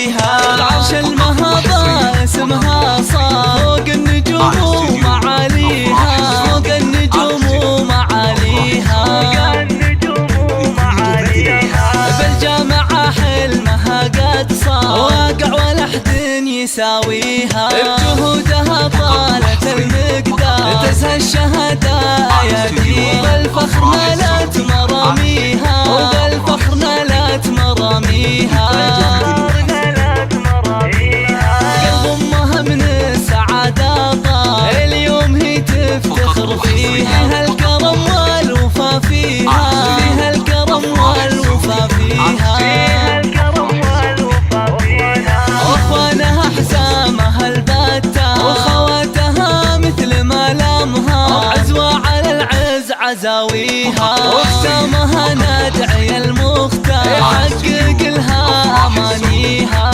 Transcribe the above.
يساويها. العرش المهابة اسمها صار فوق النجوم ومعاليها، فوق النجوم ومعاليها. بالجامعة حلمها قد صار واقع ولا حد يساويها. بجهودها طالت المقدار تزهى الشهداء بالفخر نالت مراميها، وبالفخر نالت مراميها. قلب امها من السعادة طار اليوم هي تفتخر فيها. الكرم والوفا فيها، فيها الكرم والوفا فيها. واخوانها حزامها البتة وخواتها مثل ما لامها، عزوة على العز عزاويها. واختامها ندعي المختار يحقق لها امانيها.